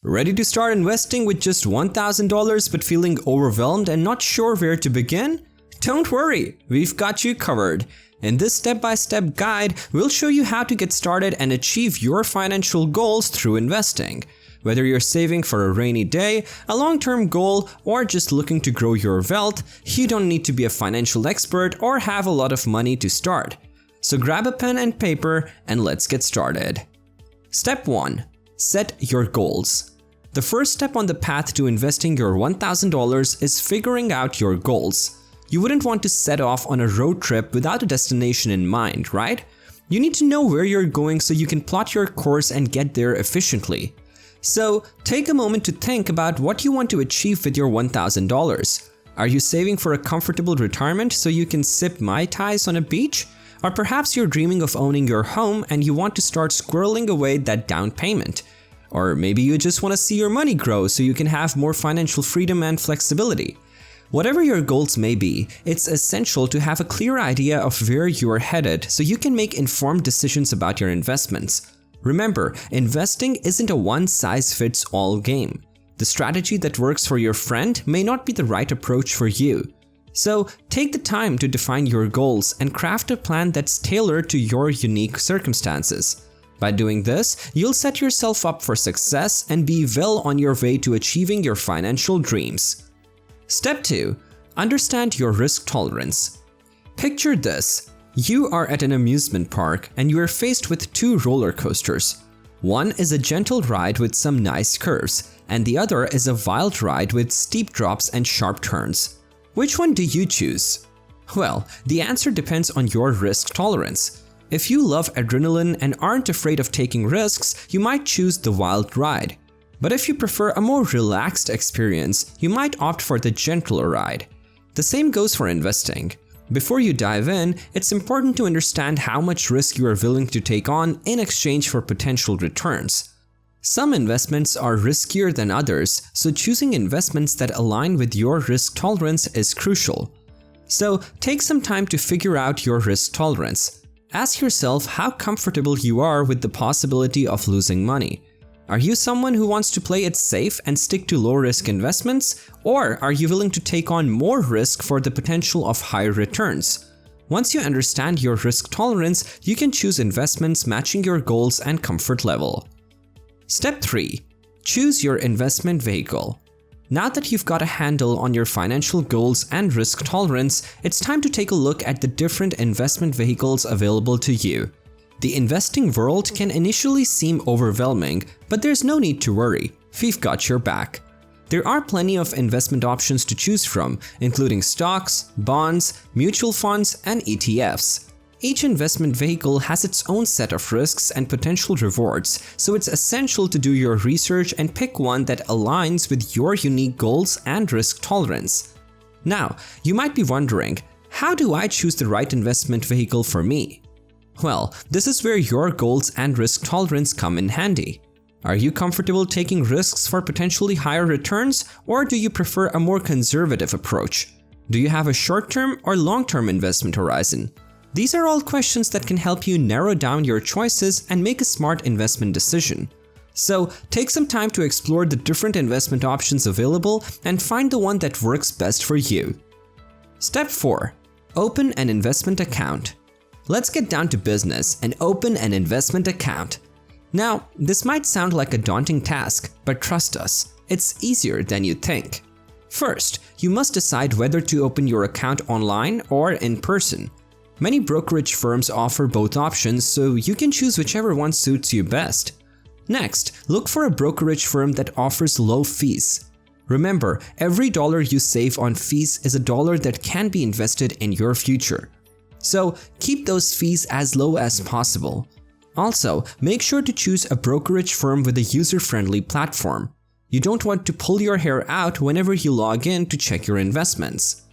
Ready to start investing with just $1,000 but feeling overwhelmed and not sure where to begin? Don't worry, we've got you covered. In this step-by-step guide, we'll show you how to get started and achieve your financial goals through investing. Whether you're saving for a rainy day, a long-term goal, or just looking to grow your wealth, you don't need to be a financial expert or have a lot of money to start. So grab a pen and paper and let's get started. Step 1. Set your goals. The first step on the path to investing your $1,000 is figuring out your goals. You wouldn't want to set off on a road trip without a destination in mind, right? You need to know where you're going so you can plot your course and get there efficiently. So, take a moment to think about what you want to achieve with your $1,000. Are you saving for a comfortable retirement so you can sip Mai Tais on a beach? Or perhaps you're dreaming of owning your home and you want to start squirreling away that down payment. Or maybe you just want to see your money grow so you can have more financial freedom and flexibility. Whatever your goals may be, it's essential to have a clear idea of where you are headed so you can make informed decisions about your investments. Remember, investing isn't a one-size-fits-all game. The strategy that works for your friend may not be the right approach for you. So, take the time to define your goals and craft a plan that's tailored to your unique circumstances. By doing this, you'll set yourself up for success and be well on your way to achieving your financial dreams. Step 2. Understand your risk tolerance. Picture this. You are at an amusement park and you are faced with two roller coasters. One is a gentle ride with some nice curves, and the other is a wild ride with steep drops and sharp turns. Which one do you choose? Well, the answer depends on your risk tolerance. If you love adrenaline and aren't afraid of taking risks, you might choose the wild ride. But if you prefer a more relaxed experience, you might opt for the gentler ride. The same goes for investing. Before you dive in, it's important to understand how much risk you are willing to take on in exchange for potential returns. Some investments are riskier than others, so choosing investments that align with your risk tolerance is crucial. So take some time to figure out your risk tolerance. Ask yourself how comfortable you are with the possibility of losing money. Are you someone who wants to play it safe and stick to low-risk investments, or are you willing to take on more risk for the potential of higher returns? Once you understand your risk tolerance, you can choose investments matching your goals and comfort level. Step 3. Choose your investment vehicle. Now that you've got a handle on your financial goals and risk tolerance, it's time to take a look at the different investment vehicles available to you. The investing world can initially seem overwhelming, but there's no need to worry. We've got your back. There are plenty of investment options to choose from, including stocks, bonds, mutual funds, and ETFs. Each investment vehicle has its own set of risks and potential rewards, so it's essential to do your research and pick one that aligns with your unique goals and risk tolerance. Now, you might be wondering, how do I choose the right investment vehicle for me? Well, this is where your goals and risk tolerance come in handy. Are you comfortable taking risks for potentially higher returns, or do you prefer a more conservative approach? Do you have a short-term or long-term investment horizon? These are all questions that can help you narrow down your choices and make a smart investment decision. So, take some time to explore the different investment options available and find the one that works best for you. Step 4. Open an investment account. Let's get down to business and open an investment account. Now, this might sound like a daunting task, but trust us, it's easier than you think. First, you must decide whether to open your account online or in person. Many brokerage firms offer both options, so you can choose whichever one suits you best. Next, look for a brokerage firm that offers low fees. Remember, every dollar you save on fees is a dollar that can be invested in your future. So, keep those fees as low as possible. Also, make sure to choose a brokerage firm with a user-friendly platform. You don't want to pull your hair out whenever you log in to check your investments.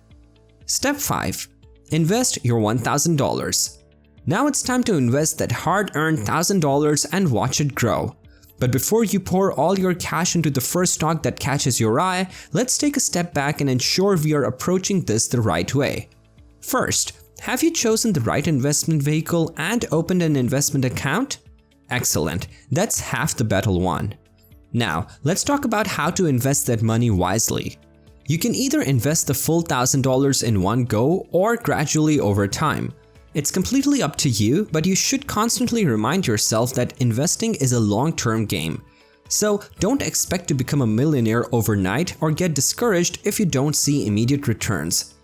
Step 5. Invest your $1,000. Now it's time to invest that hard-earned $1,000 and watch it grow. But before you pour all your cash into the first stock that catches your eye, let's take a step back and ensure we are approaching this the right way. First, have you chosen the right investment vehicle and opened an investment account? Excellent, that's half the battle won. Now, let's talk about how to invest that money wisely. You can either invest the full $1,000 in one go or gradually over time. It's completely up to you, but you should constantly remind yourself that investing is a long-term game. So don't expect to become a millionaire overnight or get discouraged if you don't see immediate returns.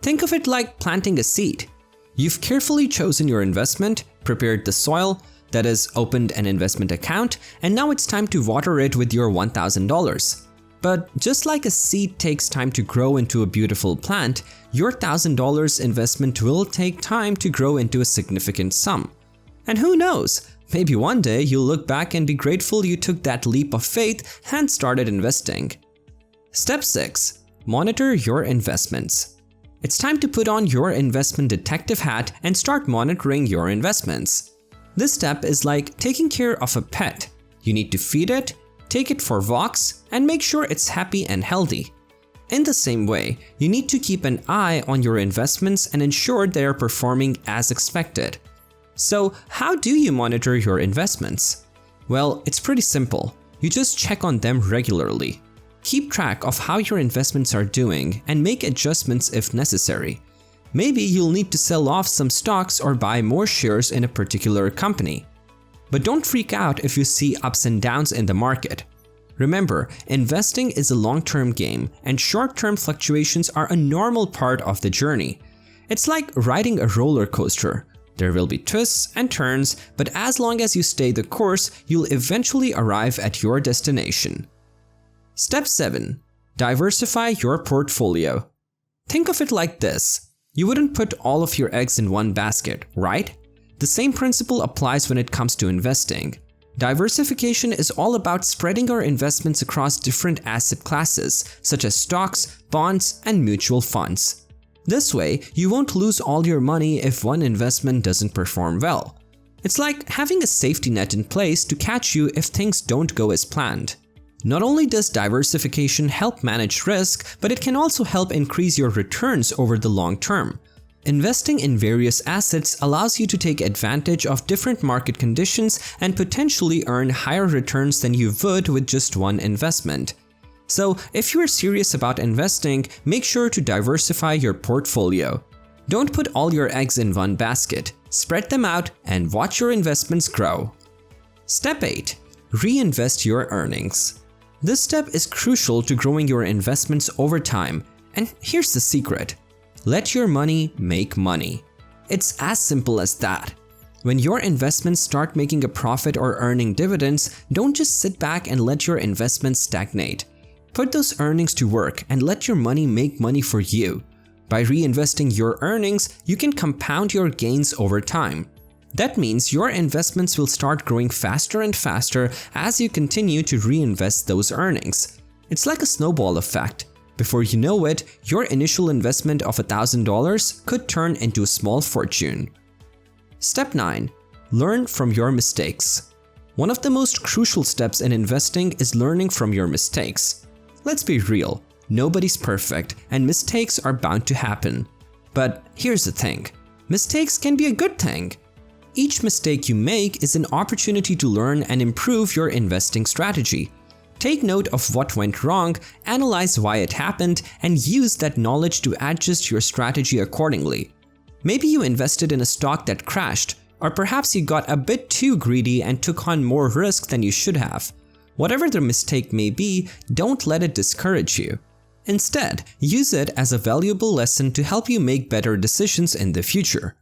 Think of it like planting a seed. You've carefully chosen your investment, prepared the soil, that is, opened an investment account, and now it's time to water it with your $1,000. But just like a seed takes time to grow into a beautiful plant, your $1,000 investment will take time to grow into a significant sum. And who knows, maybe one day you'll look back and be grateful you took that leap of faith and started investing. Step 6. Monitor your investments. It's time to put on your investment detective hat and start monitoring your investments. This step is like taking care of a pet. You need to feed it, take it for walks, and make sure it's happy and healthy. In the same way, you need to keep an eye on your investments and ensure they are performing as expected. So, how do you monitor your investments? Well, it's pretty simple. You just check on them regularly. Keep track of how your investments are doing and make adjustments if necessary. Maybe you'll need to sell off some stocks or buy more shares in a particular company. But don't freak out if you see ups and downs in the market. Remember, investing is a long-term game and short-term fluctuations are a normal part of the journey. It's like riding a roller coaster. There will be twists and turns, but as long as you stay the course, you'll eventually arrive at your destination. Step 7. Diversify your portfolio. Think of it like this. You wouldn't put all of your eggs in one basket, right? The same principle applies when it comes to investing. Diversification is all about spreading our investments across different asset classes, such as stocks, bonds, and mutual funds. This way, you won't lose all your money if one investment doesn't perform well. It's like having a safety net in place to catch you if things don't go as planned. Not only does diversification help manage risk, but it can also help increase your returns over the long term. Investing in various assets allows you to take advantage of different market conditions and potentially earn higher returns than you would with just one investment. So, if you are serious about investing, make sure to diversify your portfolio. Don't put all your eggs in one basket. Spread them out and watch your investments grow. Step 8. Reinvest your earnings. This step is crucial to growing your investments over time, and here's the secret. Let your money make money. It's as simple as that. When your investments start making a profit or earning dividends, don't just sit back and let your investments stagnate. Put those earnings to work and let your money make money for you. By reinvesting your earnings, you can compound your gains over time. That means your investments will start growing faster and faster as you continue to reinvest those earnings. It's like a snowball effect. Before you know it, your initial investment of $1,000 could turn into a small fortune. Step 9. Learn from your mistakes. One of the most crucial steps in investing is learning from your mistakes. Let's be real, nobody's perfect and mistakes are bound to happen. But here's the thing, mistakes can be a good thing. Each mistake you make is an opportunity to learn and improve your investing strategy. Take note of what went wrong, analyze why it happened, and use that knowledge to adjust your strategy accordingly. Maybe you invested in a stock that crashed, or perhaps you got a bit too greedy and took on more risk than you should have. Whatever the mistake may be, don't let it discourage you. Instead, use it as a valuable lesson to help you make better decisions in the future.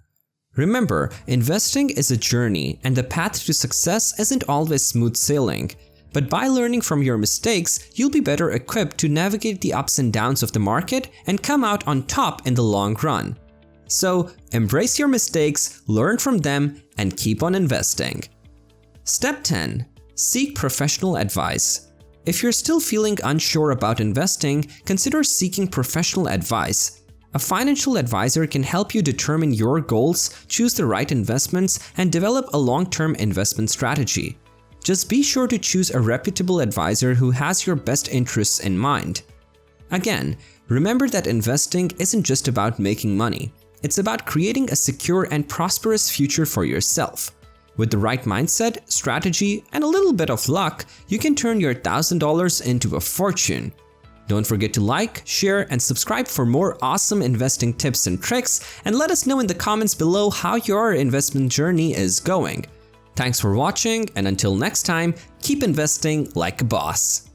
Remember, investing is a journey, and the path to success isn't always smooth sailing. But by learning from your mistakes, you'll be better equipped to navigate the ups and downs of the market and come out on top in the long run. So, embrace your mistakes, learn from them, and keep on investing. Step 10. Seek professional advice. If you're still feeling unsure about investing, consider seeking professional advice. A financial advisor can help you determine your goals, choose the right investments, and develop a long-term investment strategy. Just be sure to choose a reputable advisor who has your best interests in mind. Again, remember that investing isn't just about making money. It's about creating a secure and prosperous future for yourself. With the right mindset, strategy, and a little bit of luck, you can turn your $1,000 into a fortune. Don't forget to like, share, and subscribe for more awesome investing tips and tricks, and let us know in the comments below how your investment journey is going. Thanks for watching, and until next time, keep investing like a boss.